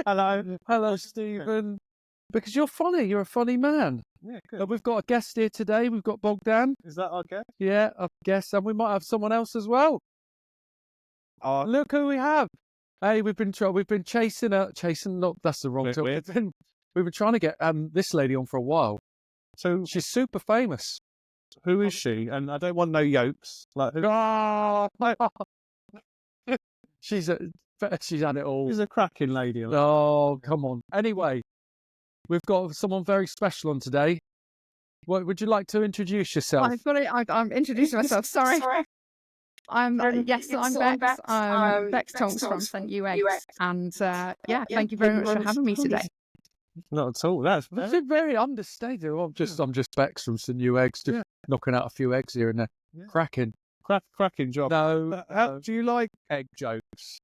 Hello, Stephen. Because you're funny. You're a funny man. Yeah, good. We've got a guest here today. We've got Bogdan. Is that our guest? Yeah, a guest, and we might have someone else as well. Look who we have. Hey, we've been chasing. Not that's the wrong term. We've been trying to get this lady on for a while. So she's super famous. Who is she? And I don't want no yokes. Like who? She's had it all. She's a cracking lady. Oh, come on. Anyway, we've got someone very special on today. Would you like to introduce yourself? I've got it. I'm introducing myself. Sorry. I'm Bex. I'm Bex Tonks from St. Yokes, and thank you very much for having me today. Not at all. That's very understated. I'm just Bex from St. Yokes, just knocking out a few eggs here and there. Yeah. Cracking job. No. How do you like egg jokes?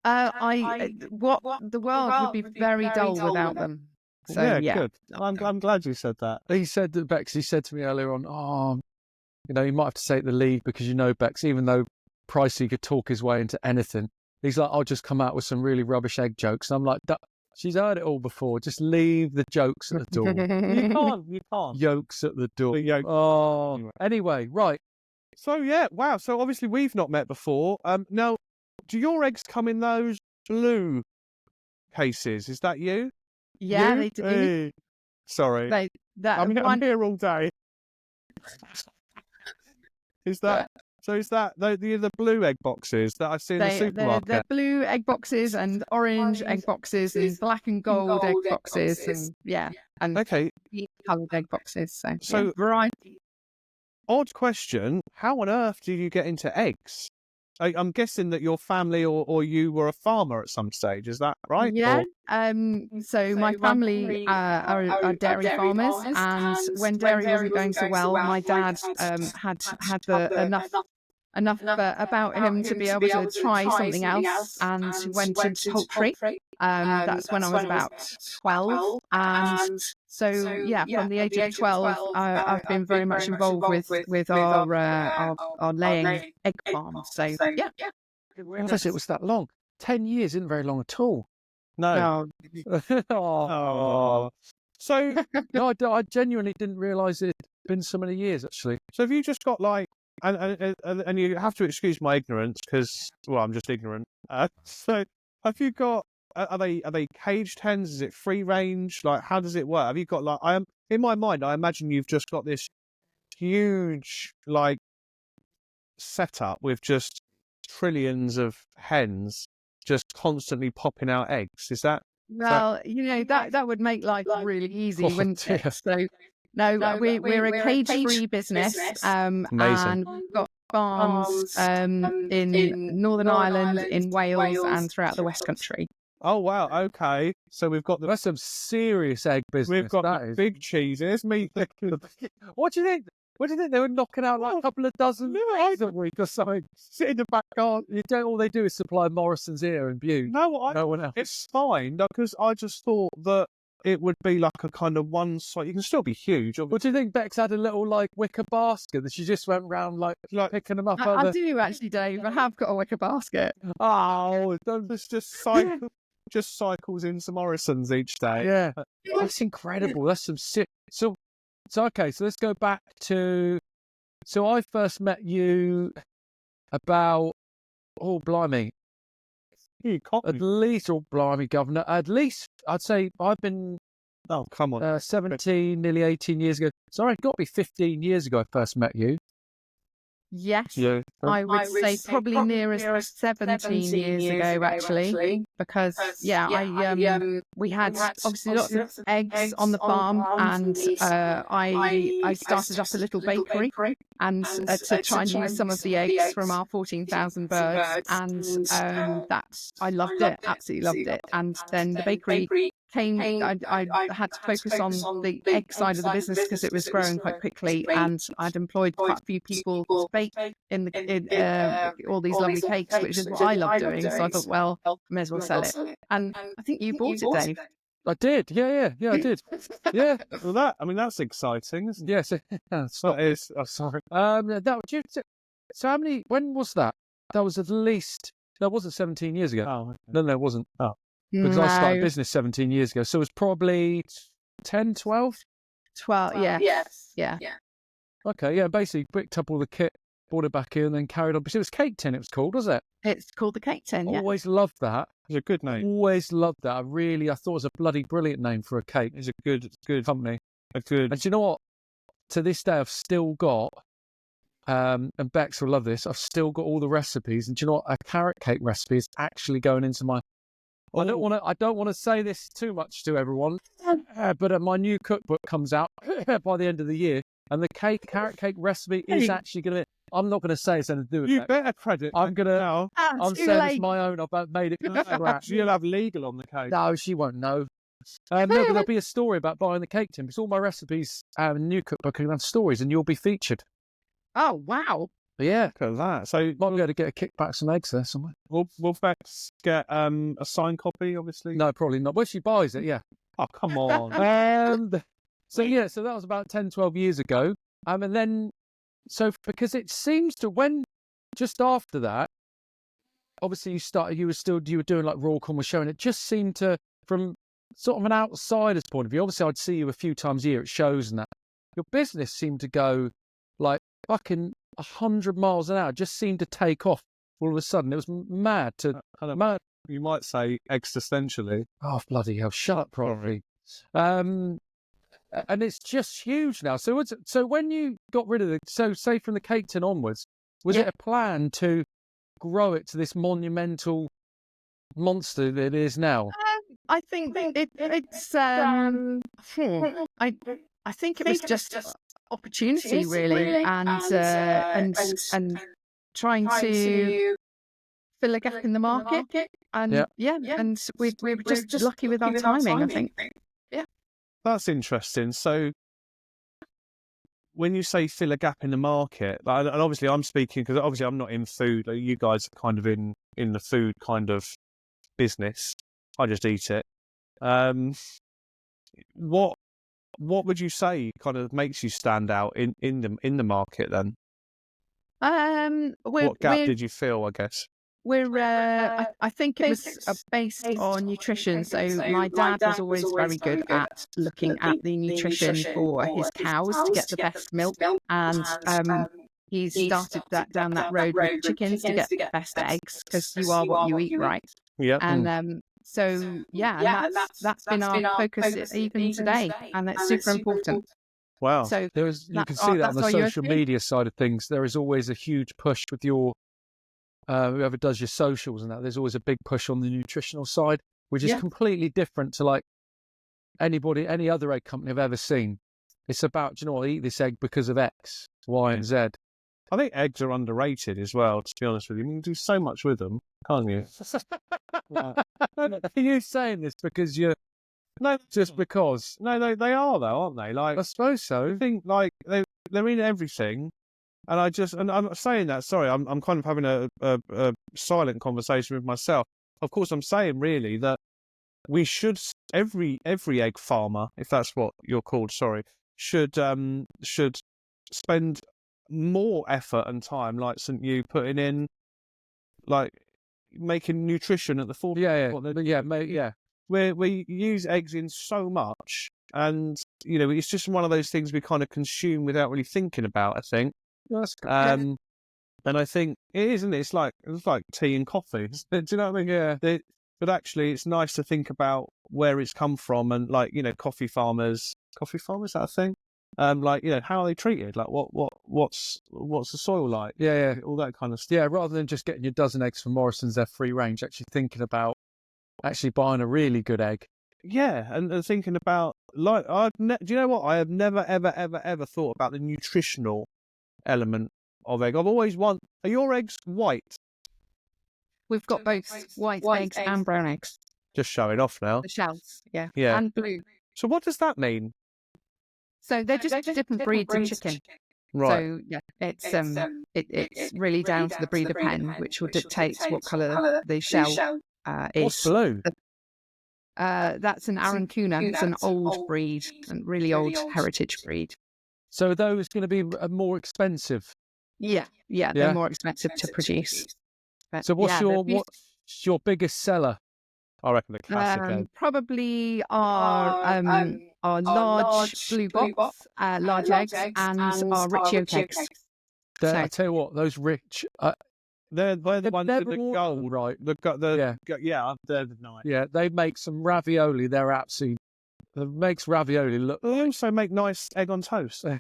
The world would be very dull without them. So, yeah, good. I'm glad you said that. He said that Bex. He said to me earlier on, you might have to take the lead because Bex, even though Pricey could talk his way into anything, he's like, I'll just come out with some really rubbish egg jokes. And I'm like, she's heard it all before. Just leave the jokes at the door. You can't. Yolks at the door. Oh, anyway, right. So yeah, wow. So obviously we've not met before. Now, do your eggs come in those blue cases? Is that you? Yeah, they do. Hey. Sorry, I'm here all day. Is that the blue egg boxes that I see in the supermarket? They're blue egg boxes and orange egg boxes and black and gold egg boxes and coloured egg boxes. So variety. Odd question. How on earth do you get into eggs? I'm guessing that your family or you were a farmer at some stage. Is that right? Yeah. So my family are dairy farmers, and when dairy wasn't going so well, my dad had enough about him to be able to try something else, and went into poultry. That's when I was about 12, and so from the age of 12, I've been very much involved with our laying egg farms. So yeah. I didn't realise it was that long. 10 years isn't very long at all. No. So no, I genuinely didn't realise it'd been so many years actually. So have you just got like, and you have to excuse my ignorance because I'm just ignorant. So have you got? Are they caged hens? Is it free range? Like, how does it work? Have you got in my mind, I imagine you've just got this huge setup with just trillions of hens just constantly popping out eggs. Is that? Well, that would make life really easy, wouldn't it? So no, we're a cage-free business, and we've got farms in Northern Ireland, in Wales, and throughout the West Country. Oh wow! Okay, so we've got that's some serious egg business. We've got big cheeses. What do you think? What do you think? They were knocking out like a couple of dozen eggs a week or something. Sit in the back garden. All they do is supply Morrison's here and Bute. No one else. It's fine because I just thought that it would be like a kind of one side. You can still be huge. Obviously. What do you think? Bex had a little wicker basket that she just went round like picking them up. I do actually, Dave. I have got a wicker basket. Oh, just cycles into Morrison's each day. Yeah, that's incredible. That's some sick. So okay. So let's go back to. So I first met you about blimey. At least, blimey, Governor. At least I'd say I've been. Oh, come on. 17, nearly 18 years ago. Sorry, it got to be 15 years ago I first met you. Yes, yeah. I would say probably nearer 17 years ago, actually, because we had obviously lots of eggs on the farm, and I started up a little bakery, and to try and use some of the eggs from our 14,000 birds, and I loved it, absolutely loved it, and then the bakery came. I had to focus on the egg side of the business because it was growing quite quickly, and I'd employed quite a few people to bake in all these lovely cakes, which is what I love doing. So I thought, well, I may as well sell it. And I think you bought it, Dave. I did. Yeah, I did. Yeah. Well, that's exciting, isn't it? Yes. That is. Oh, sorry. So how many? When was that? That was at least No, it wasn't 17 years ago. Oh, okay. No, it wasn't. Oh, because I started No, business 17 years ago. So it was probably 10, 12. 12. Yes. Yeah. Okay, yeah, basically picked up all the kit, brought it back in, and then carried on. But it was Cake Tin, it was called, was it? It's called the Cake Tin. Yeah. Always loved that. It's a good name. Always loved that. I thought it was a bloody brilliant name for a cake. It's a good Company. a good. And do you know what? To this day, I've still got, and Bex will love this, I've still got all the recipes. And do you know what? A carrot cake recipe is actually going into my... I don't want to say this too much to everyone, but my new cookbook comes out by the end of the year, and the carrot cake recipe is actually going to... I'm not going to say it's anything to do with You that. better credit. I'm going to... now. I'm saying it's my own. I've made it from scratch. You'll have legal on the cake. No, she won't know. No, but there'll be a story about buying the cake tin, because all my recipes new cookbook are going to have stories, and you'll be featured. Oh, wow. But yeah, Look at that. So might be able to get a kickback some eggs there somewhere. will Bex get a signed copy? Obviously. No, probably not. Well, she buys it, yeah. Oh, come on. So that was about 10, 12 years ago. And then, because it seems to, just after that, obviously you were doing like Raw Con was showing, it just seemed to, from sort of an outsider's point of view, obviously I'd see you a few times a year at shows and that, your business seemed to go like fucking 100 miles an hour, just seemed to take off all of a sudden. It was mad. You might say existentially. Oh, bloody hell, shut up, probably. And it's just huge now. So when you got rid of say from the Cake Tin onwards, was it a plan to grow it to this monumental monster that it is now? I think it's I think it was just opportunity really, and trying to fill a gap in the market, and and we were just lucky with our timing, I think. That's interesting. So when you say fill a gap in the market, and obviously I'm speaking because obviously I'm not in food. Like you guys are kind of in the food kind of business. I just eat it. What would you say kind of makes you stand out in the market then? What gap did you feel, I guess? I think it was based on nutrition. So my dad was always very good at looking at the nutrition for his cows to get the best milk, and he started down that road with chickens to get the best eggs, because you are what you eat, right? Yeah. And so yeah, and that's been our focus even today, and it's super important. Wow. So you can see that on the social media side of things. There is always a huge push with your whoever does your socials and that. There's always a big push on the nutritional side, which is completely different to like any other egg company I've ever seen. It's about, you know what, I eat this egg because of X, Y, and Z. I think eggs are underrated as well, to be honest with you. You can do so much with them, can't you? Are you saying this because you're... No, just because? No, they are though, aren't they? Like, I suppose so. I think like they're in everything, and I'm not saying that. Sorry, I'm kind of having a silent conversation with myself. Of course, I'm saying really that we should every egg farmer, if that's what you're called, should spend more effort and time, like St. You putting in, like making nutrition at the forefront. Yeah. We use eggs in so much, and you know it's just one of those things we kind of consume without really thinking about. I think, and I think it is, isn't it? It's like tea and coffee. Do you know what I mean? Yeah. But actually, it's nice to think about where it's come from, and like coffee farmers, that a thing? Like how are they treated? Like what's the soil like? Yeah, all that kind of stuff. Yeah, rather than just getting your dozen eggs from Morrison's, they're free range. Actually thinking about actually buying a really good egg. Yeah, and thinking about like do you know what? I have never ever thought about the nutritional element of egg. I've always wondered, are your eggs white? We've got both white eggs and brown eggs. Just showing off now. The shells, yeah, Yeah, and blue. So what does that mean? So they're just different breeds of chicken. Right. So yeah, it's really down to the breeder pen, which will dictate what colour the shell is. What's blue? That's an Arancuna. It's an old breed, a really old heritage breed. So are those going to be more expensive? Yeah, they're more expensive to produce. But So what's yeah, your biggest seller? I reckon the classic egg. probably our large blue box, large eggs, and our rich yolk eggs. I tell you what, those rich. They're the ones with the gold, right? Yeah, they're nice. Yeah, they make some ravioli. They're absolutely. It makes ravioli look. They also make nice egg on toast. They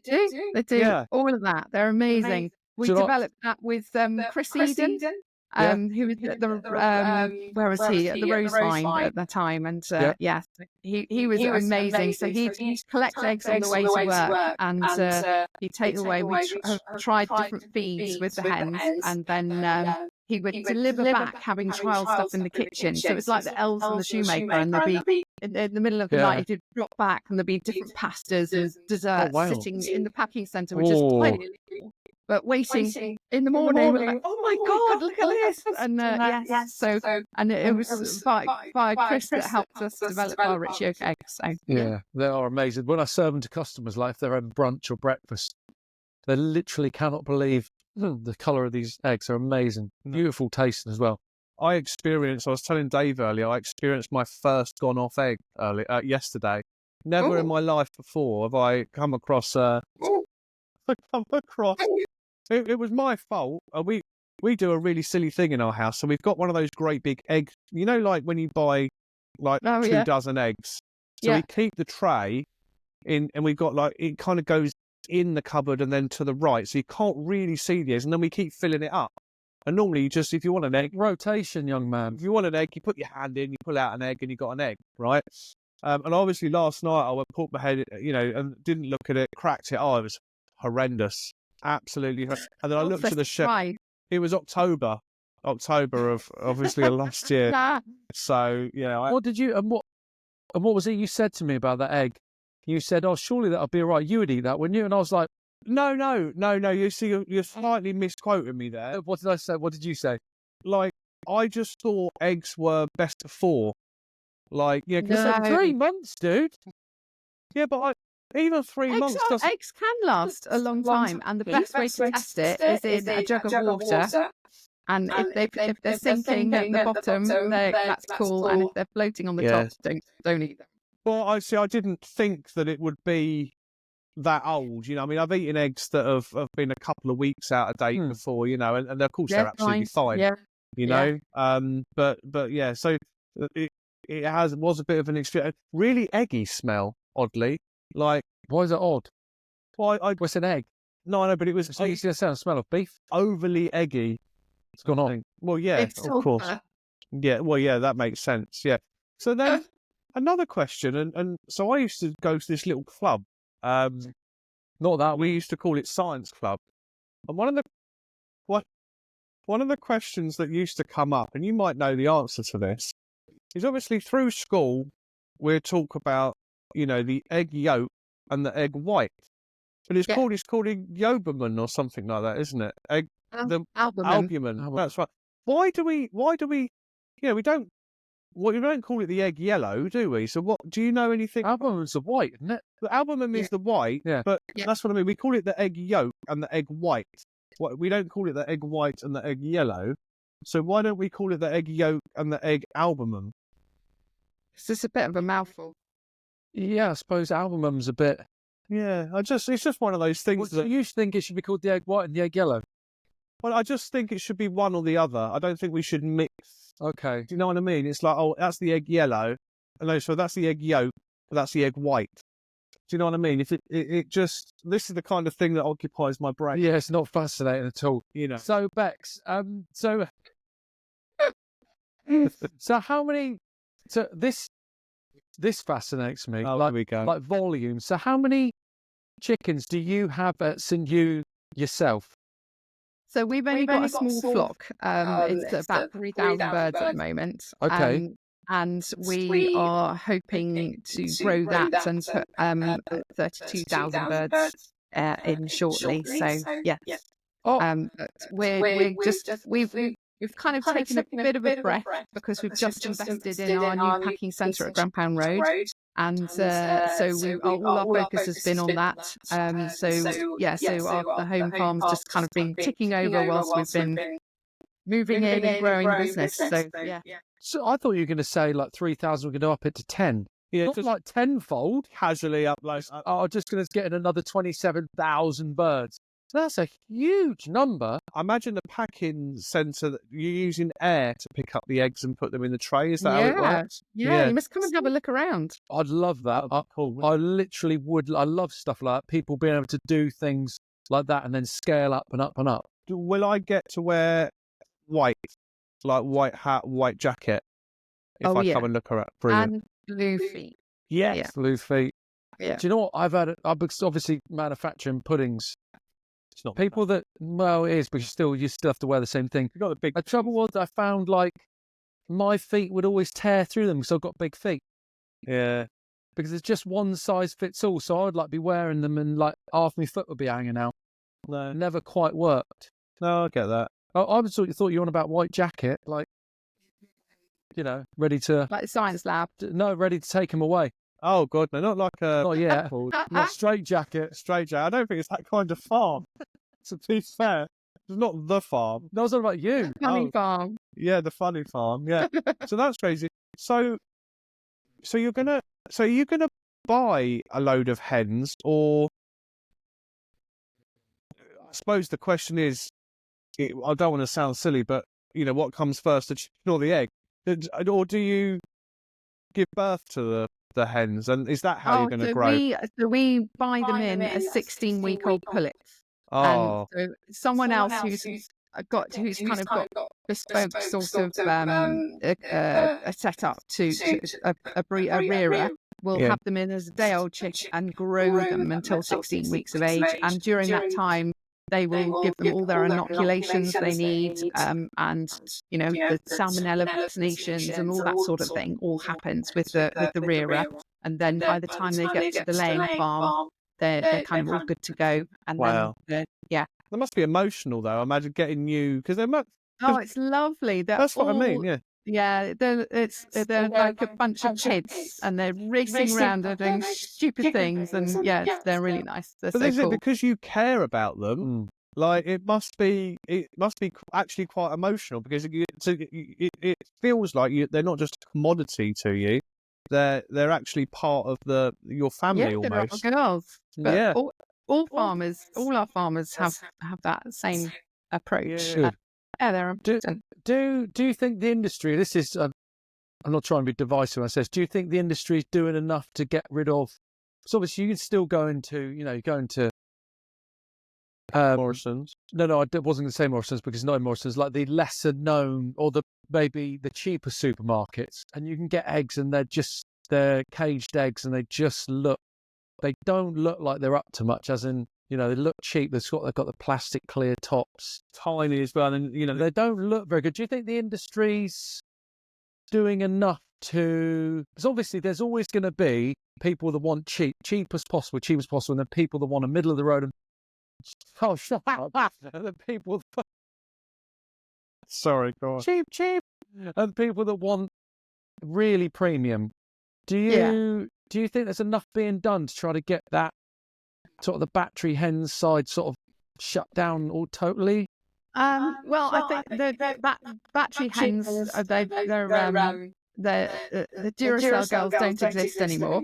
do. Yeah. All of that. They're amazing. We developed that with Chris Eden, who was at where was he? At the Rose Vine at the time. And yes, he was amazing. So he'd collect eggs on the way to work, and he'd take them away. We tried different feeds with the hens, and then he would deliver back having trial stuff in the kitchen. So it was like the elves and the shoemaker, and there'd be in the middle of the night, he'd drop back, and there'd be different pastas and desserts sitting in the packing centre, which is quite illegal. But waiting in the morning, we're like, oh my God, look at this! And yes, so and it was by Chris that helped us develop our rich yolk eggs. So yeah, they are amazing. When I serve them to customers, like if they're having brunch or breakfast, they literally cannot believe the colour of these eggs. Are amazing, beautiful tasting as well. I was telling Dave earlier, I experienced my first gone off egg yesterday. Never in my life before have I come across it was my fault. We do a really silly thing in our house. So we've got one of those great big eggs, like when you buy like 2 dozen eggs. So we keep the tray in, and we've got it kind of goes in the cupboard and then to the right, so you can't really see the eggs, and then we keep filling it up. And normally if you want an egg, rotation, young man. If you want an egg, you put your hand in, you pull out an egg, and you got an egg, right? And obviously last night I put my head, and didn't look at it, cracked it. Oh, it was horrendous, absolutely. And then I looked at the shelf. It was October of obviously last year. So what did you and what was it you said to me about that egg? You said, "Oh, surely that'll be all right. You would eat that, wouldn't you?" And I was like, No. You see, you're slightly misquoting me there. What did I say? What did you say? I just thought eggs were best before. Because 3 months, dude. Yeah, but even 3 months doesn't... Eggs can last a long time, and the best way to test it is in a jug of water. And if they're sinking at the bottom, that's cool. And if they're floating on the top, don't eat them. Well, I didn't think that it would be that old. I mean, I've eaten eggs that have been a couple of weeks out of date before, and of course they're absolutely fine. But yeah, so it was a bit of an experience. Really eggy smell, oddly. Why is it odd? Well, what's an egg? No, but it was. So you see the smell of beef? Overly eggy. It's gone on. Well, yeah, of course. Yeah, well, yeah, that makes sense. Yeah. So then another question, and so I used to go to this little club. Not that we used to call it Science Club, and one of the questions that used to come up, and you might know the answer to this, is obviously through school we'll talk about the egg yolk and the egg white, but it's called Yoberman or something like that, isn't it? Albumin. That's right. Why do we? We don't. Well, we don't call it the egg yellow, do we? So what? Do you know anything? Albumin's the white, isn't it? The albumin is the white, but that's what I mean. We call it the egg yolk and the egg white. We don't call it the egg white and the egg yellow. So why don't we call it the egg yolk and the egg albumin? It's just a bit of a mouthful. Yeah, I suppose albumin's a bit. Yeah, it's just one of those things. Well, you think it should be called the egg white and the egg yellow? Well, I just think it should be one or the other. I don't think we should mix. Okay. Do you know what I mean? It's like, that's the egg yellow. No, so that's the egg yolk, but that's the egg white. Do you know what I mean? If it just, this is the kind of thing that occupies my brain. Yeah, it's not fascinating at all. So Bex, so how many? So this fascinates me. There we go. Like volume. So how many chickens do you have at St. Hugh yourself? So we've only got a small flock. It's about 3,000 birds at the moment. Okay. And we are hoping to grow that and put 32,000 birds in shortly. So yes. We've kind of taken a bit of a breath because we've just invested in our new packing centre at Grandpound Road. And all our focus has been on that. So the home farm's just kind of been ticking over whilst we've been moving in and growing business. So yeah. So I thought you were going to say like 3,000, we're going to up it to 10. Yeah, Not just like tenfold. casually up like I'm just going to get in another 27,000 birds. So that's a huge number. I imagine the packing centre that you're using air to pick up the eggs and put them in the tray. Is that how it works? Yeah, you must come and have a look around. I'd love that. Cool. I literally would. I love stuff like that. People being able to do things like that and then scale up and up and up. Will I get to wear white, like white hat, white jacket, if I come and look around? Brilliant. And blue feet. Yes, Yeah. blue feet. Yeah. Do you know what? I've obviously manufacturing puddings. It's not People that, well, it is, but you still have to wear the same thing. You got the big. The trouble was I found like my feet would always tear through them because I've got big feet. Yeah. Because it's just one size fits all. So I'd like be wearing them and like half my foot would be hanging out. No. It never quite worked. No, I get that. I thought you were on about white jacket, like, ready to. Like the science lab. No, ready to take him away. Oh God, no, not like a. Not yet. Not straight jacket. Straight jacket. I don't think it's that kind of farm. To be fair, it's not the farm. No, I was talking about you. Funny farm. Yeah, the funny farm. Yeah. So that's crazy. So you're gonna buy a load of hens, or I suppose the question is, I don't want to sound silly, but what comes first, the chicken or the egg? Or do you give birth to the hens, and is that how you're going to grow? So we buy them in as 16-week-old pullets. Oh, and so someone else who's kind of got bespoke sort of a setup to a rearer will have them in as a day-old chick and grow them until 16 weeks of age, and during that time they will give them all their inoculations they need, and the salmonella vaccinations and all that sort of thing all happens with the rearer, and then by the time they get to the laying farm, they're kind of all good to go. And wow. Then that must be emotional though. I imagine getting you, because they're much. Oh, it's lovely. That's what I mean. Yeah. Yeah, they're like a bunch of kids, and they're racing around and doing stupid things, and they're really nice. They're but so is cool. it because you care about them? Like it must be actually quite emotional, because it feels like they're not just a commodity to you. They're actually part of your family almost. They're girls. But yeah. All our farmers have that same approach. Yeah. They're important. Do you think the industry? This is I'm not trying to be divisive. I says, do you think the industry is doing enough to get rid of? So obviously you can still go into Morrison's. No, I wasn't going to say Morrison's, because not in Morrison's, like the lesser known or maybe the cheaper supermarkets, and you can get eggs and they're caged eggs, and they don't look like they're up to much, as in, they look cheap. They've got the plastic clear tops, tiny as well, and they don't look very good. Do you think the industry's doing enough to? Because obviously there's always going to be people that want cheap as possible, and then people that want a middle of the road and shut up. The people. Sorry, go on. Cheap, and people that want really premium. Do you think there's enough being done to try to get that sort of the battery hens side sort of shut down all totally? Well, I think the battery hens the Duracell girls don't exist anymore.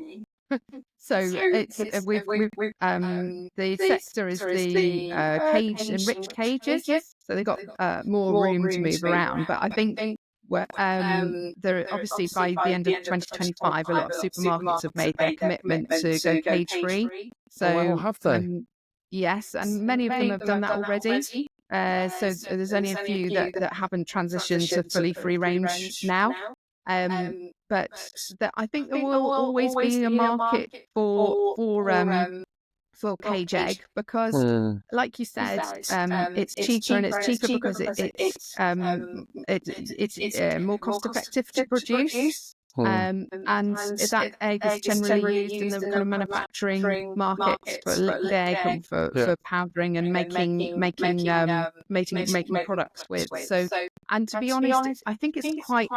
So it's the sector is the enriched cages, so they've got more room to move around. But I think there obviously by the end of 2025, a lot of supermarkets have made their commitment to go cage free. So have they? Yes, and many of them have done that already. So there's only a few that haven't transitioned to fully free range now. But I think there will always be a market for cage egg, because, like you said, it's cheaper, and it's cheaper because it's more cost effective to produce. And that egg is generally used in the kind of manufacturing markets for liquid egg and for powdering and making products with. So, and to be honest, I think it's quite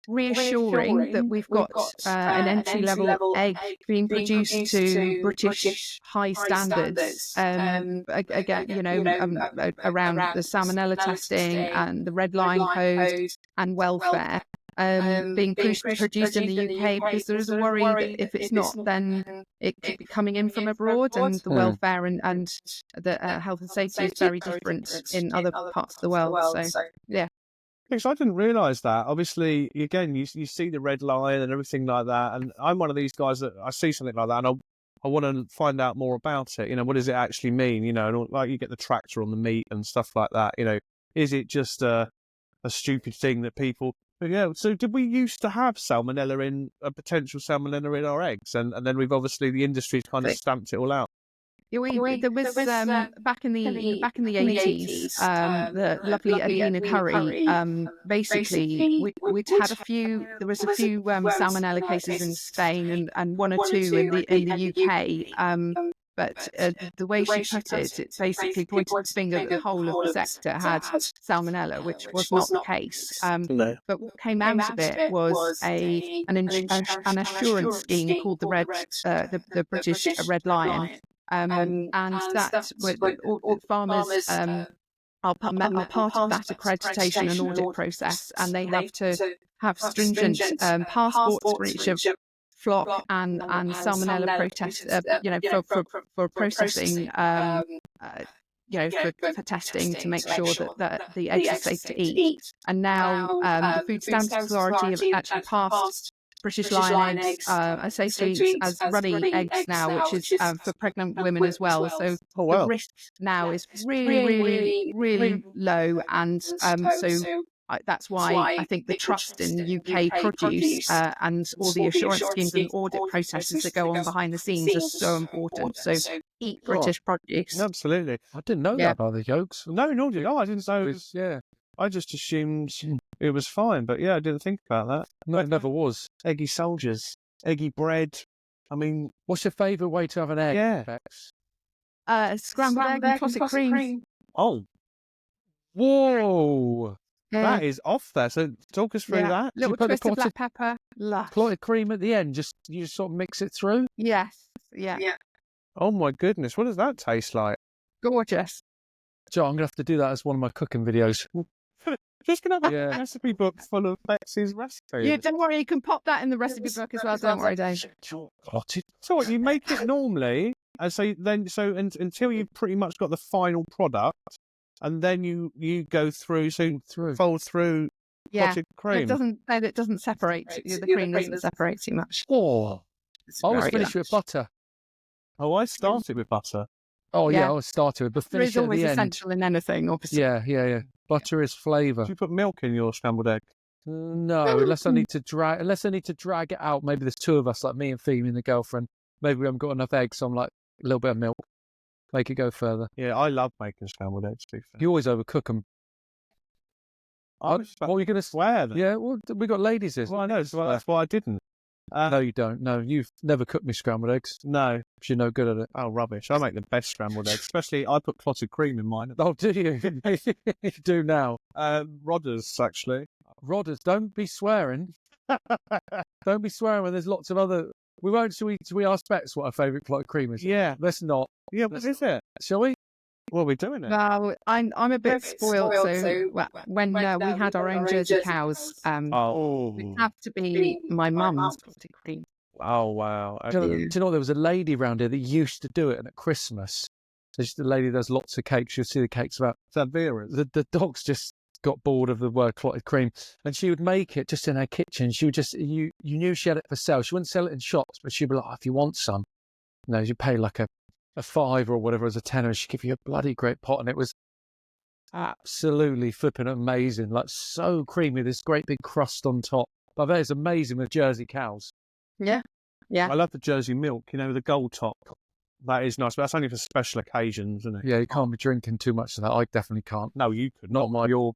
reassuring that we've got an entry-level egg being produced to British high standards. Again, around the salmonella testing and the red line code and welfare. Being produced in the UK, because there is a worry that if it's not, then it could be coming in from abroad, and the welfare and the health and safety is very different in other parts of the world. So, yeah. Because I didn't realise that. Obviously, again, you see the red line and everything like that, and I'm one of these guys that I see something like that, and I want to find out more about it. What does it actually mean? And like you get the tractor on the meat and stuff like that. Is it just a stupid thing that people? But yeah. So did we used to have potential salmonella in our eggs, and then we've obviously the industry's kind of stamped it all out. There was back in the 80s, the lovely Edwina Curry. Basically, we'd had a few. There was a few salmonella cases in Spain and one or two in the UK. But the way she put it basically pointed the finger that the whole of the sector had salmonella, which was not the case. But what came out of it was an assurance scheme called the British Red Lion. And that farmers are part of that accreditation and audit process, and they have to have stringent passports for each of flock and salmonella for processing, for testing to make sure that the eggs are safe to eat. And now the Food Standards Authority have actually passed British Lion eggs are safe to eat as runny eggs now, which is for pregnant women as well. So the risk now is really low, and that's why I think the trust in UK produce and all the assurance schemes and audit processes that go on behind the scenes are so important. So eat British produce. Absolutely. I didn't know that about the yolks. No, nor did I. I didn't know. Yeah. I just assumed it was fine, but yeah, I didn't think about that. No, it never was. Eggy soldiers, eggy bread. I mean, what's your favourite way to have an egg? Yeah. Bex? Scrambled egg and clotted cream. Oh. Whoa. That is off there. So talk us through that. Little twist of black pepper. Clotted cream at the end. You just sort of mix it through. Yes. Yeah. Oh my goodness, what does that taste like? Gorgeous. Joe, I'm gonna have to do that as one of my cooking videos. Just gonna have a recipe book full of Bex's recipes. Yeah, don't worry, you can pop that in the recipe book as well. Don't worry, Dave. So what, you make it normally, and so until you've pretty much got the final product, and then you go through, fold through clotted cream. It doesn't separate. The cream doesn't separate too much. Oh, I always finish with butter. Oh, I started with butter. Oh yeah, I always started with, but finish it at the end. It's always essential in anything, obviously. Yeah. Butter is flavour. Do you put milk in your scrambled egg? No, unless I need to drag it out. Maybe there's two of us, like me and Phoebe and the girlfriend. Maybe we haven't got enough eggs, so I'm like, a little bit of milk. Make it go further. Yeah, I love making scrambled eggs, to be fair. You always overcook them. What were you going to swear? Yeah, well, we got ladies here. Well, I know, so that's why I didn't. No, you don't. No, you've never cooked me scrambled eggs. No. Because you're no good at it. Oh, rubbish. I make the best scrambled eggs. Especially, I put clotted cream in mine. Oh, do you? You do now. Rodders, actually. Rodders, don't be swearing. Don't be swearing when there's lots of other... We won't... Should we ask Bex what her favourite clotted cream is? Yeah. Let's not. Yeah, what is it? Shall we? Well, we're doing it. Well, I'm a bit spoiled. So when we had our own Jersey cows, it have to be my mum's clotted cream. Oh wow! Do you know there was a lady around here that used to do it, and at Christmas, there's the lady does lots of cakes. You'll see the cakes about Vera. The dogs just got bored of the word clotted cream, and she would make it just in her kitchen. She would just you knew she had it for sale. She wouldn't sell it in shops, but she'd be like, if you want some, you pay like a $5 or whatever as a tenner, and she'd give you a bloody great pot, and it was absolutely flipping amazing, like so creamy, this great big crust on top. But I bet it's amazing with Jersey cows. Yeah. I love the Jersey milk, the gold top. That is nice, but that's only for special occasions, isn't it? Yeah, you can't be drinking too much of that. I definitely can't. No, you could. Not your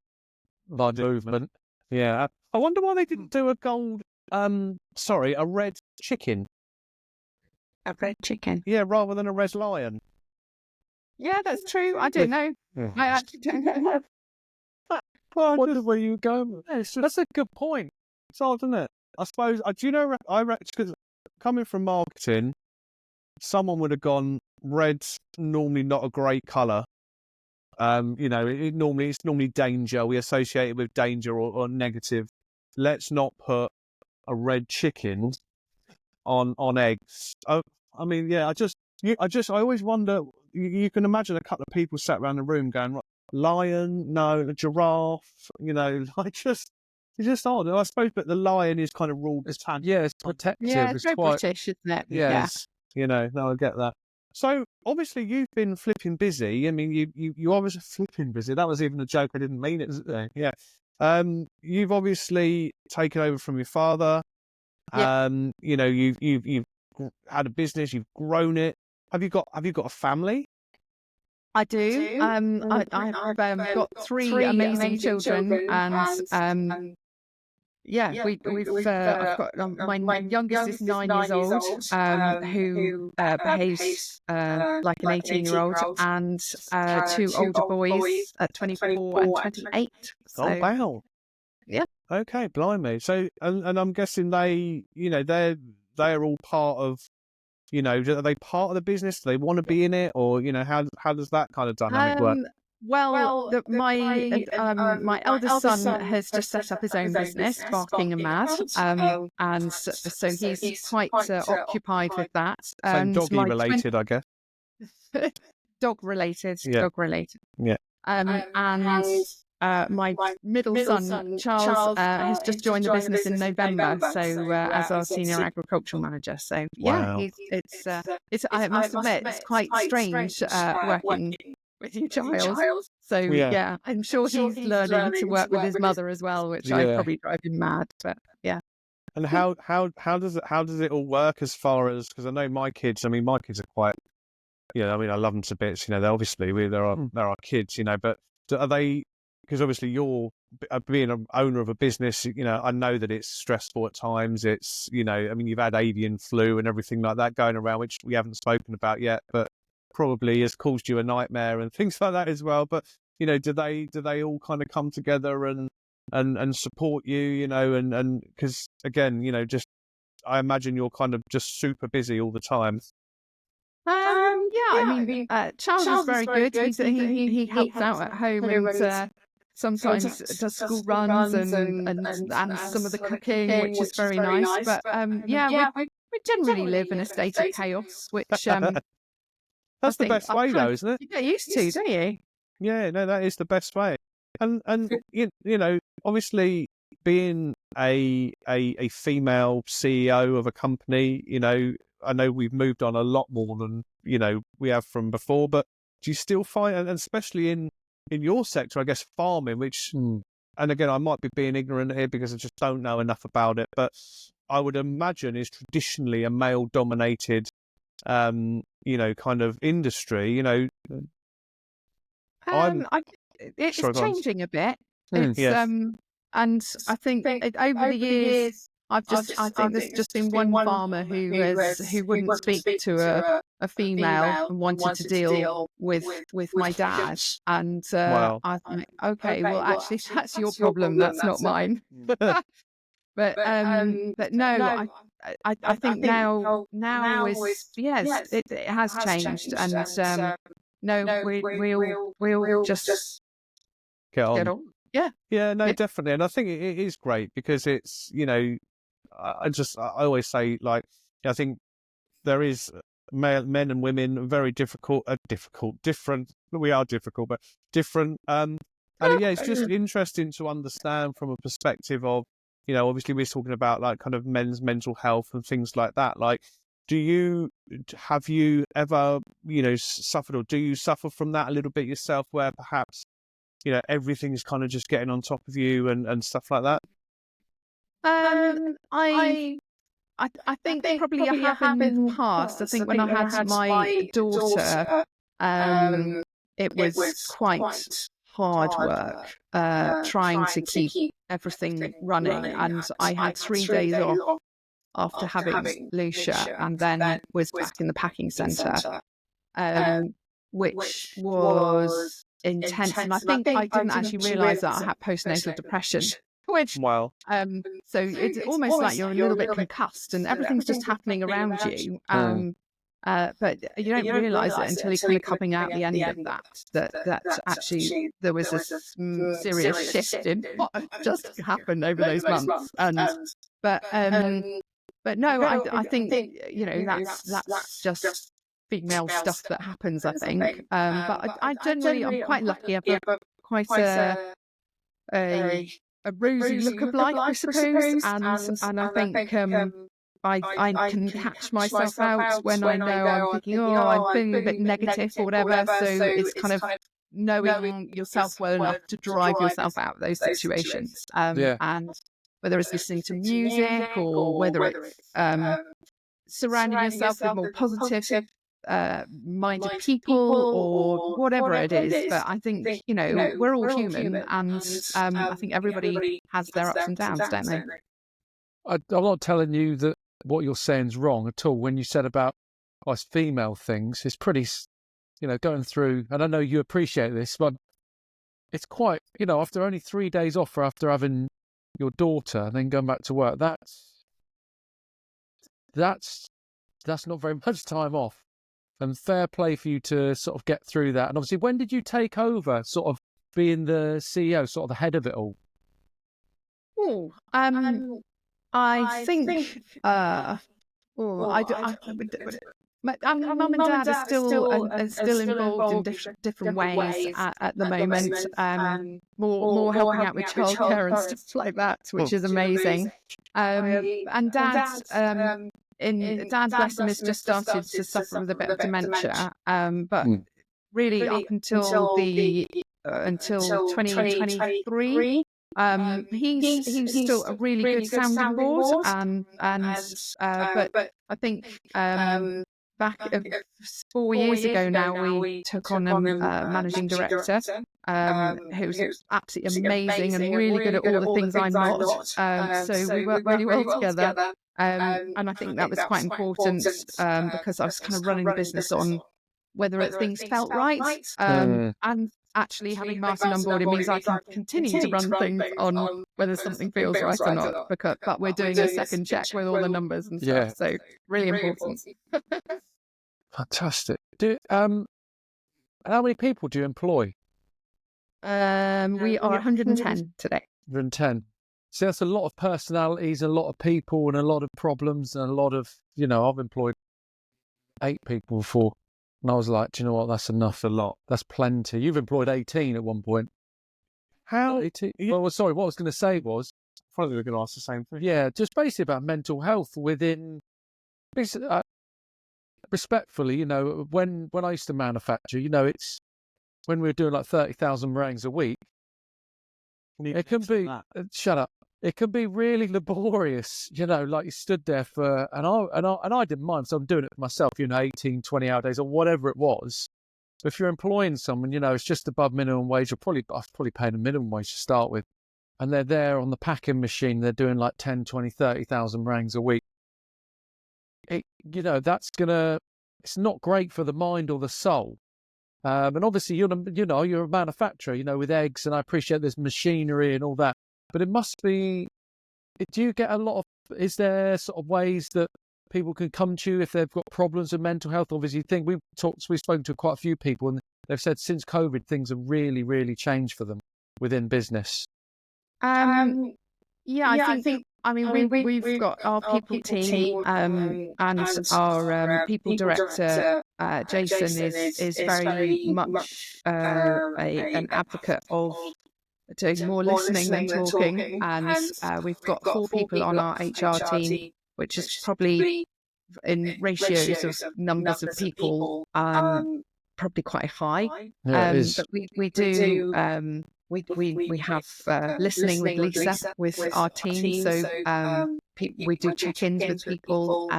movement. Yeah. I wonder why they didn't do a red chicken. A red chicken? Yeah, rather than a red lion. Yeah, that's true. I don't know. I actually don't know. What were you going with? That's a good point. It's odd, isn't it? I suppose. Do you know? I reckon because coming from marketing, someone would have gone red's normally not a great colour. You know, it's normally danger. We associate it with danger or negative. Let's not put a red chicken on eggs. I mean, yeah. I always wonder. You can imagine a couple of people sat around the room going, lion, no, a giraffe. You know, it's just odd. I suppose, but the lion is kind of ruled as yeah, it's protective. Yeah, it's very quite British, isn't it? yes. You know, no, I get that. So obviously you've been flipping busy. I mean, you obviously flipping busy. That was even a joke. I didn't mean it. Yeah. You've obviously taken over from your father. Yeah. You know, you've had a business. You've grown it. Have you got a family? I do. I've got three amazing children, and yeah, we've I've got my youngest is 9 years old, who behaves like an 18-year-old, and two older boys at 24 and 28. So, Oh wow! Yeah. Okay, blimey. So, and I'm guessing they, you know, they're all part of, you know, are they part of the business? Do they want to be in it, or you know, how does that kind of dynamic work? Well, my eldest son has just set up his own business, Barking and Mad, and so he's quite occupied with that. Same doggy related, I guess. Dog related. Yeah. And my middle son Charles has just joined the business in November, so as our senior agricultural manager. So yeah, Wow. it's I must admit it's quite strange working with you, Giles. So yeah, I'm sure he's learning to work with his mother as well, which I probably drive him mad. But yeah. And how does it all work as far as, because I know my kids. I mean, my kids are quite. You know, I mean, I love them to bits. You know, they're our kids. You know, but are they? Because obviously you're being an owner of a business. You know, I know that it's stressful at times. It's, you know, I mean, you've had avian flu and everything like that going around, which we haven't spoken about yet, but probably has caused you a nightmare and things like that as well. But you know, do they all kind of come together and support you? You know, and because again, you know, just I imagine you're kind of just super busy all the time. Yeah, I mean, Charles is very good. He helps out at home and sometimes does school runs and some of the cooking, which is very nice. But yeah, we generally live in a state of chaos, which that's the best way, though, isn't it? You get used to, don't you? Yeah, no, that is the best way. And you know, obviously being a female CEO of a company, you know, I know we've moved on a lot more than, you know, we have from before, but do you still find, and especially in your sector, I guess farming, which, and again, I might be being ignorant here because I just don't know enough about it, but I would imagine is traditionally a male-dominated, you know, kind of industry, you know. It's changing a bit. It's, and I think over the years, I think there's just been one farmer who wouldn't speak to a female and wanted to deal with my dad, and I think, okay, well actually that's your problem, that's not mine. But no, I think now is yes, it has changed, and no, we'll just get on. Yeah, no, Yeah. definitely, and I think it is great because it's, you know, I always say, like, I think there is men and women very different. We are difficult, but different. And yeah, it's just interesting to understand from a perspective of, you know, obviously we're talking about like kind of men's mental health and things like that. Like, have you ever, you know, suffered, or do you suffer from that a little bit yourself, where perhaps, you know, everything's kind of just getting on top of you and stuff like that? I think probably I have in the past. I think when I had my daughter, it was quite hard work trying to keep everything running, and I had 3 days off after having Lucia, and then was back in the packing centre, which was intense. And I think I didn't actually realise that I had postnatal depression which Wow. so it's almost like you're a little bit concussed and everything's just happening around you. But you don't realise it until you're kind of coming out the end of that actually there was a serious shift in what just happened over those months. But no, I think that's just female stuff that happens, I think. But I generally, I'm quite lucky. I've got quite a rosy look of life, I suppose, and I think I can catch myself out when I know I'm thinking, I'm feeling a bit negative or whatever. So it's kind of knowing yourself well enough to drive yourself out of those situations. And whether it's listening to music or whether it's surrounding yourself with more positive minded people or whatever it is. But I think, we're all human, and I think everybody has their ups and downs, don't they? I'm not telling you that what you're saying is wrong at all. When you said about us female things, it's pretty, going through, and I know you appreciate this, but it's quite, after only 3 days off or after having your daughter and then going back to work, that's not very much time off. And fair play for you to sort of get through that. And obviously, when did you take over, sort of being the CEO, sort of the head of it all? I think my mum and dad are still involved in different ways at the moment. More helping out with childcare and stuff like that, which is amazing. And Dad, Dad, bless him, has just started to suffer with a bit of dementia. But really, up until 2023. He's still a really good sounding board, but I think back 4 years ago now we took on a managing director who's absolutely amazing and really good at all the things I'm not. So we work really well together, and I think that was quite important because I was kind of running the business on whether things felt right, and actually having Martin on board, it means I can continue to run things on whether something feels right or not, but we're doing a second check with all the numbers and stuff, so really important. Fantastic. How many people do you employ? We are 110 today. 110. So that's a lot of personalities, a lot of people and a lot of problems and a lot of, I've employed 8 people before. And I was like, do you know what? That's enough, a lot. That's plenty. You've employed 18 at one point. How? 18? Well, sorry, what I was going to say was... I thought you were going to ask the same thing. Yeah, just basically about mental health within... respectfully, when I used to manufacture, it's... When we were doing like 30,000 meringues a week, it can be... shut up. It can be really laborious, like you stood there for, and I didn't mind, so I'm doing it for myself, 18, 20-hour days or whatever it was. But if you're employing someone, it's just above minimum wage, I was probably paying a minimum wage to start with. And they're there on the packing machine, they're doing like 10, 20, 30,000 meringues a week. It's not great for the mind or the soul. And obviously, you're a manufacturer, with eggs, and I appreciate there's machinery and all that. But it must be, do you get a lot of, is there sort of ways that people can come to you if they've got problems with mental health? Obviously, we've spoken to quite a few people and they've said since COVID, things have really, really changed for them within business. I think we've got our people team and our people director, Jason, is very much an advocate of doing more listening than talking, and we've got 4 people on our HR team, which is probably in ratios of numbers of people probably quite high. Yeah, it is. But we do we have listening with Lisa with our team, so we do check-ins with people.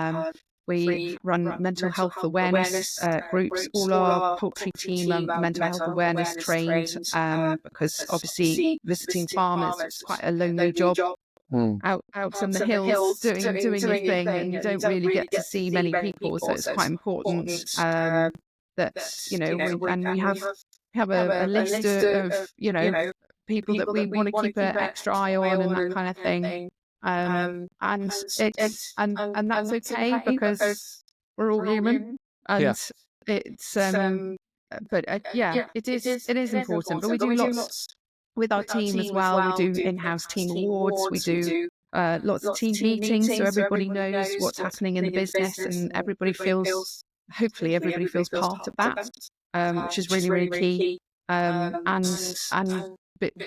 We run mental health awareness groups. All our poultry team are mental health awareness trained because obviously visiting farmers is quite a lonely job out in the hills doing your thing, and you don't really get to see many people. So it's quite important that we have a list of people that we want to keep an extra eye on and that kind of thing. And that's okay because we're all human, and it's but it is important. But we do lots with our team as well. We do in-house team awards. We do lots of team meetings, so everybody knows what's happening in the business, and hopefully everybody feels part of that, which is really, really key. But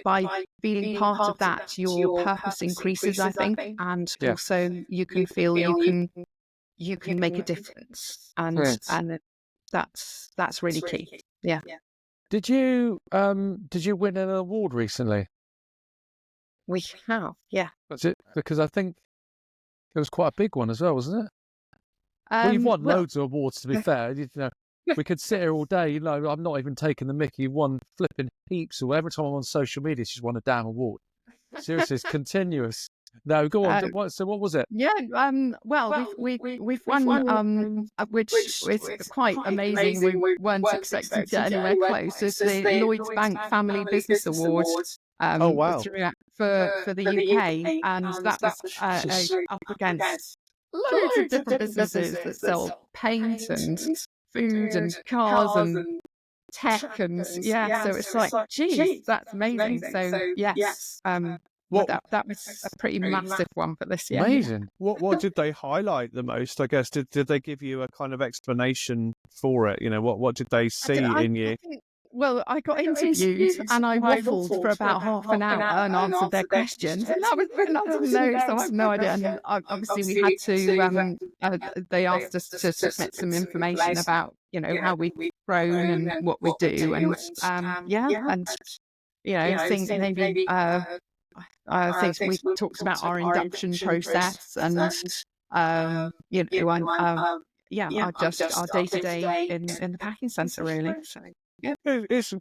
by feeling part of that, your purpose increases, I think, and also you can feel you can make a difference, and that's really key. Yeah. Did you win an award recently? We have, yeah. Was it because I think it was quite a big one as well, wasn't it? Well, you've won loads of awards, to be fair. You know, we could sit here all day. You know, I'm not even taking the mickey. You've won flipping heaps. Or every time I'm on social media, she's won a damn award. Seriously, it's continuous. No, go on. So what was it? Yeah, well, we've won, which is quite amazing. We weren't expecting to get anywhere close. It's the Lloyds Bank Family Business Award. Oh, wow. For the UK, and that was up against loads of different businesses that sell paint and food and cars and tech, and so it's like, geez, that's amazing. So yes, that was a pretty massive one for this year. Amazing. What did they highlight the most? I guess did they give you a kind of explanation for it? You know, what did they see in you? Well, I got interviewed and I waffled for about half an hour and answered their questions, and that was brilliant. I didn't know, so I have no idea. And obviously, we had to. They asked us to submit some information about, you know, how we've grown and what we do, and and you know, things maybe. Things we talked about our induction process, and you know, our day to day in the packing centre, really. So. Yeah. It's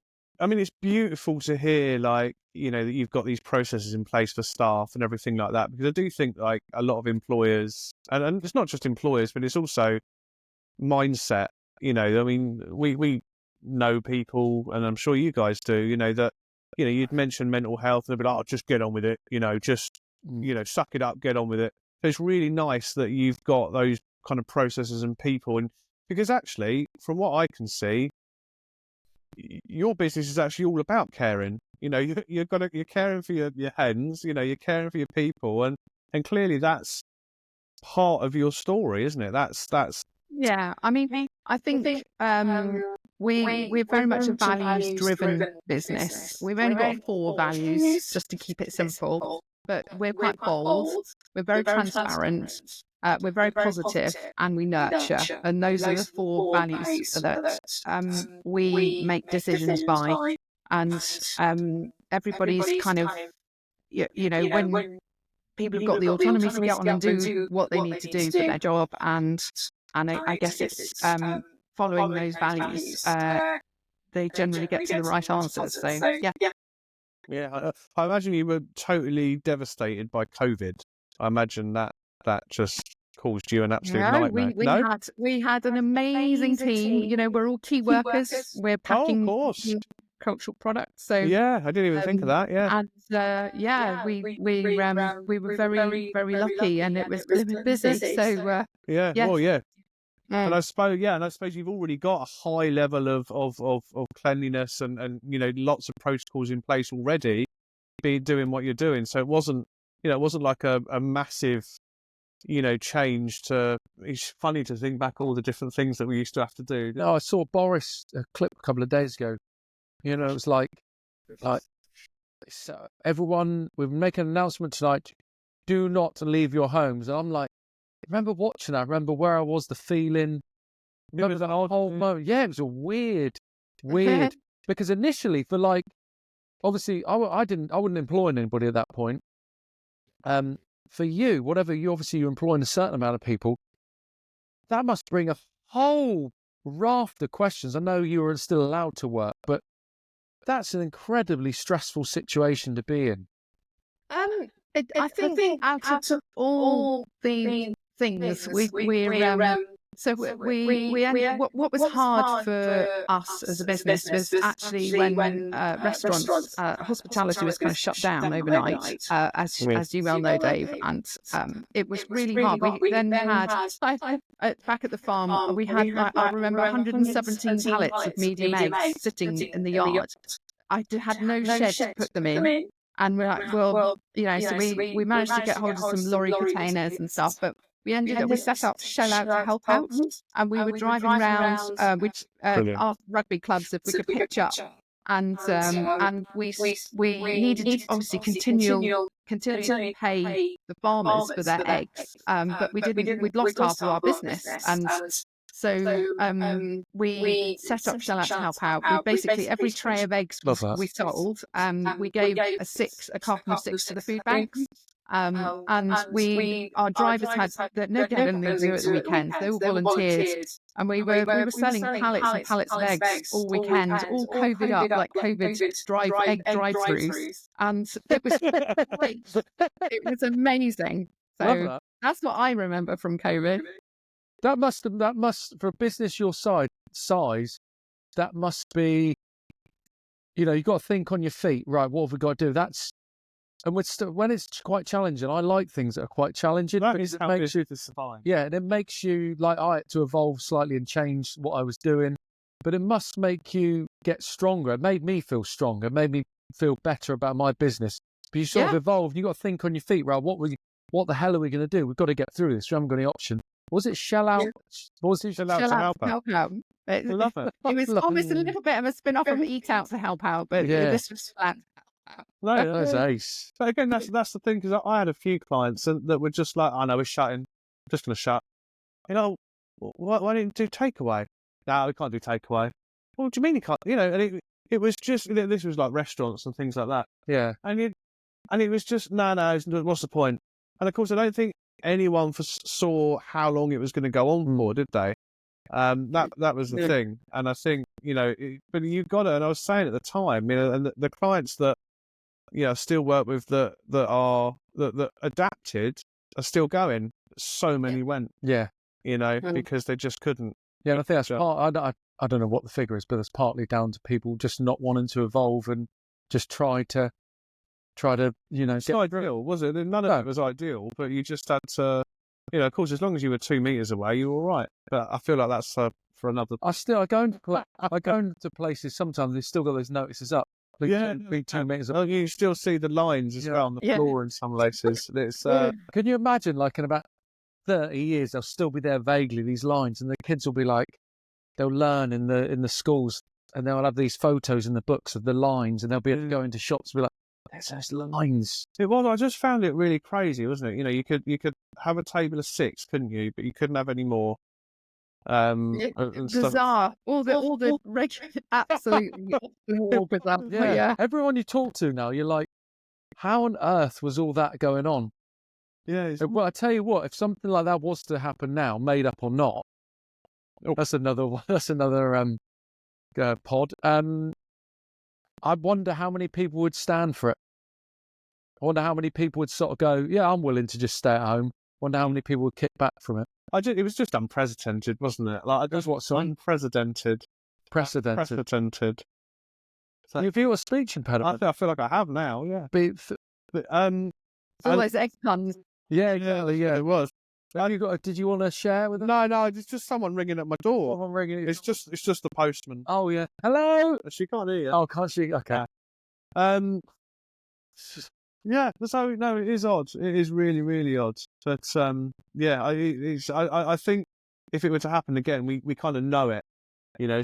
beautiful to hear, like, you know, that you've got these processes in place for staff and everything like that, because I do think, like, a lot of employers, and it's not just employers, but it's also mindset. You know, I mean, we know people, and I'm sure you guys do, you know, that, you know, you'd mention mental health and they'd be like, oh, just get on with it, you know, just, you know, suck it up, get on with it. So it's really nice that you've got those kind of processes and people, and because actually, from what I can see, your business is actually all about caring. You know, you're caring for your hens. You know, you're caring for your people, and clearly that's part of your story, isn't it? That's. Yeah, I mean, I think we're very much a values-driven business. We've only got 4 values, just to keep it simple. But we're quite bold. We're very transparent. We're very positive, and we nurture, and those are the 4 values that we make decisions by. And everybody's kind of, you know, when people have got the autonomy to get on and do what they need to do for their job, and I guess it's following those values. They generally get to the right answers. So yeah. Yeah, I imagine you were totally devastated by COVID. I imagine that just caused you an absolute nightmare. We had an amazing team. You know, we're all key workers. We're packing cultural products. So yeah, I didn't even think of that. Yeah, and we were very, very lucky, and it was busy. So And I suppose you've already got a high level of cleanliness and you know, lots of protocols in place already, doing what you're doing. So it wasn't like a massive, you know, change to. It's funny to think back all the different things that we used to have to do. No, I saw Boris a clip a couple of days ago. You know, it was like so everyone, we're making an announcement tonight. Do not leave your homes. And I'm like, I remember watching that. I remember where I was, the feeling. Remember that whole moment. Yeah, it was a weird. Because initially, for like, obviously, I wouldn't employ anybody at that point. For you, whatever you're employing a certain amount of people. That must bring a whole raft of questions. I know you were still allowed to work, but that's an incredibly stressful situation to be in. I think out of all the things we're So we ended, what was hard for us as a business was actually when restaurants, hospitality was kind of shut down overnight, as you well know, Dave, and it was really hard. We then had back at the farm, we had, like, I remember 117 pallets of medium eggs sitting in the yard. I had no shed to put them in. And we're like, well, so we managed to get hold of some lorry containers and stuff, but we set up Shell Out to help out, and we were driving around with our rugby clubs if we could pitch up, and we needed to obviously continually pay the farmers for their eggs, but we'd lost half of our business, and so we set up Shell Out to help out. We basically, every tray of eggs we sold, we gave a carton of 6 to the food banks. And our drivers nobody had anything to do at the weekends. They all volunteered, and we were selling pallets and pallets of eggs all weekend, all COVID up, like COVID egg drive-throughs, and it was great. It was amazing. So that's what I remember from COVID. That must for a business your size, that must be, you've got to think on your feet, right? What have we got to do? And when it's quite challenging, I like things that are quite challenging. That is how makes you to survive. Yeah, and it makes you, like, I had to evolve slightly and change what I was doing, but it must make you get stronger. It made me feel stronger. It made me feel better about my business. But you sort of evolved. You got to think on your feet, right? What the hell are we going to do? We've got to get through this. We haven't got any option. Was it Shell Out? What was it? Shell Out to help out. I love it. It was almost a little bit of a spin-off of Eat Out to help out, but this was flat. No, that's ace. But again, that's the thing, because I had a few clients that were just like, "I know we're shutting. I'm just going to shut." Why didn't you do takeaway? No, we can't do takeaway. What do you mean you can't? And it was just, this was like restaurants and things like that. Yeah. And it was just no. What's the point? And of course, I don't think anyone saw how long it was going to go on for, did they? That was the thing. And I think, but you've got to, and I was saying at the time, and the clients that, still work with that adapted are still going. So many went. Yeah. Because they just couldn't. Yeah, and I think that's part, I don't know what the figure is, but it's partly down to people just not wanting to evolve and just try to It's not ideal, was it? None of it was ideal, but you just had to, of course, as long as you were 2 meters away, you were all right. But I feel like that's for another. I go into places sometimes. They've still got those notices up. Be 2 meters away. Oh, you still see the lines as well on the floor in some places. It's, Can you imagine, like, in about 30 years, they'll still be there vaguely, these lines, and the kids will be like, they'll learn in the schools, and they'll have these photos in the books of the lines, and they'll be able to go into shops and be like, there's those lines. It was. I just found it really crazy, wasn't it? You could have a table of 6, couldn't you? But you couldn't have any more. Bizarre. All the regular, absolutely all bizarre. Yeah. Everyone you talk to now, you're like, how on earth was all that going on? Yeah. Well, I tell you what, if something like that was to happen now, made up or not, that's another pod. I wonder how many people would stand for it. I wonder how many people would sort of go, yeah, I'm willing to just stay at home. I wonder how many people would kick back from it. It was just unprecedented, wasn't it? Like, That's what, sorry? Unprecedented. Precedented. So, you feel a speech impediment? I feel like I have now, yeah. But all those egg puns. Yeah, exactly, yeah. It was. Did you want to share with us? No, it's just someone ringing at my door. Someone ringing. It's just the postman. Oh, yeah. Hello? She can't hear you. Oh, can't she? Okay. Yeah, so no, it is odd. It is really, really odd. But I think if it were to happen again, we kind of know it,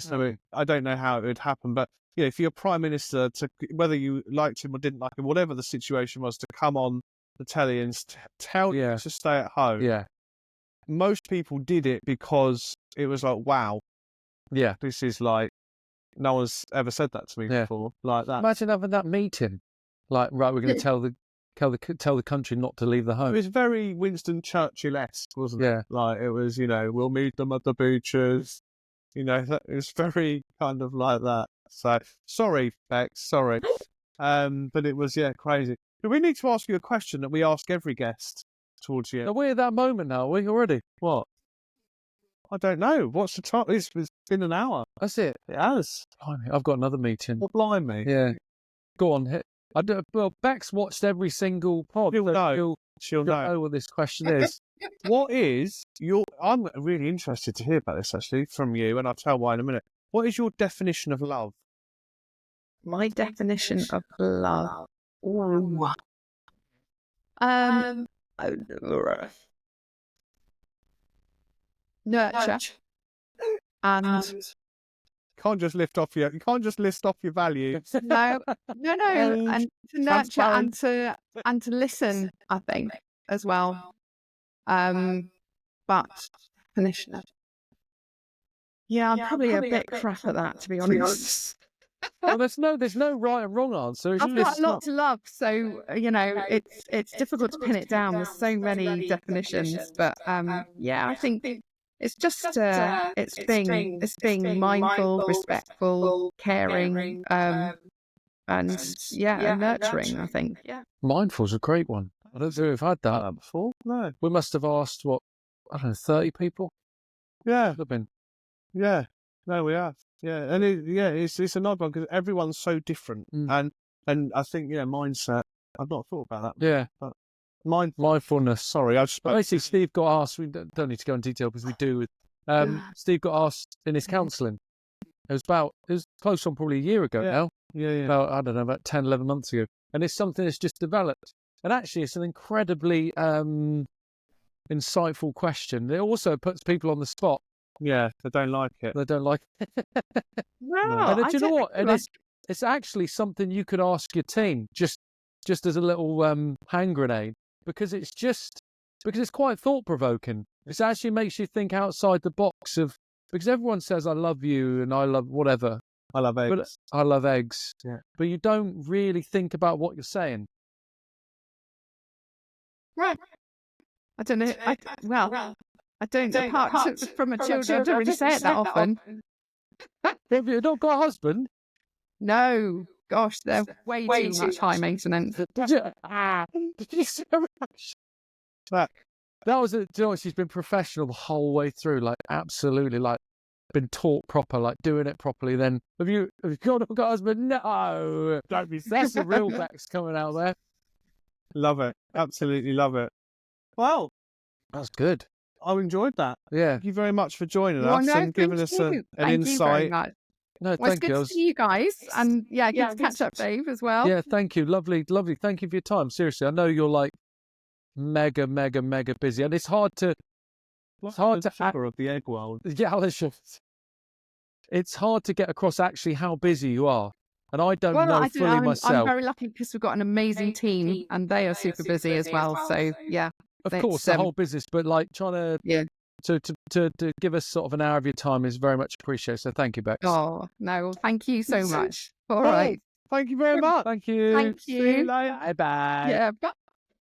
So I don't know how it would happen, but if you're prime minister, whether you liked him or didn't like him, whatever the situation was, to come on the telly and tell you to stay at home. Yeah, most people did it because it was like, wow, this is like, no one's ever said that to me before, like that. Imagine having that meeting. Like, right, we're going to tell the country not to leave the home. It was very Winston Churchill-esque, wasn't it? Like, it was, we'll meet them at the beaches. It was very kind of like that. So, sorry, Bex, sorry. But it was, crazy. But we need to ask you a question that we ask every guest towards you. Are we at that moment now? Are we already? What? I don't know. What's the time? It's been an hour. That's it. It has. Blimey, I've got another meeting. Well, blimey. Yeah. Go on. I do. Well, Bex watched every single pod. She'll know. She'll know what this question is. What is your... I'm really interested to hear about this, actually, from you, and I'll tell why in a minute. What is your definition of love? My definition of love. Ooh. Nurture and You can't just list off your value. no, and to nurture and to listen, I think, as well. But definition of... Yeah, I'm probably a bit crap at that, to be honest. Well, there's no right and wrong answer. I've got a lot to love, so it's difficult to pin it down. There's so many definitions, but yeah, I think it's just it's being mindful, respectful, caring, and nurturing. I think. Yeah. Mindful's a great one. I don't think we've had that Before? No. We must have asked 30 people. Yeah. Could have been. Yeah. No, we have. Yeah, and it's an odd one because everyone's so different, and I think mindset. I've not thought about that. Yeah, but mindfulness. Sorry, I just basically Steve got asked. We don't need to go in detail because we do. Steve got asked in his counselling. It was close on probably a year ago now. Yeah. About, I don't know, about 10, 11 months ago, and it's something that's just developed. And actually, it's an incredibly insightful question. It also puts people on the spot. Yeah, they don't like it. They don't like it. No, do you know what? And it's actually something you could ask your team just as a little hand grenade because it's quite thought provoking. It actually makes you think outside the box because everyone says I love you and I love whatever. I love eggs. But I love eggs. Yeah. But you don't really think about what you're saying. Right. I don't know. I don't, apart from my children, I don't really say it that often. Have you not got a husband? No. Gosh, they're way too much high maintenance. Did you see her reaction? That was do you know what, she's been professional the whole way through, like absolutely, like been taught proper, like doing it properly. Then have you got a husband? No. Don't be that's the real Bex coming out there. Love it. Absolutely love it. Well, that's good. I enjoyed that. Yeah. Thank you very much for joining us and giving us an insight. No, well, it's good to see you guys. And good to catch up, Dave, as well. Yeah, thank you. Lovely. Thank you for your time. Seriously, I know you're like mega busy. And it's hard to... It's hard to... of the egg world. Yeah, it's hard to get across actually how busy you are. And I don't know fully myself. I'm very lucky because we've got an amazing team and they are super busy as well. So, yeah. Of course, the whole business, but like trying to give us sort of an hour of your time is very much appreciated. So thank you, Bex. Oh, no, thank you so much. All right. Thank you very much. Thank you. Thank you. See you later. Bye. Yeah, bye.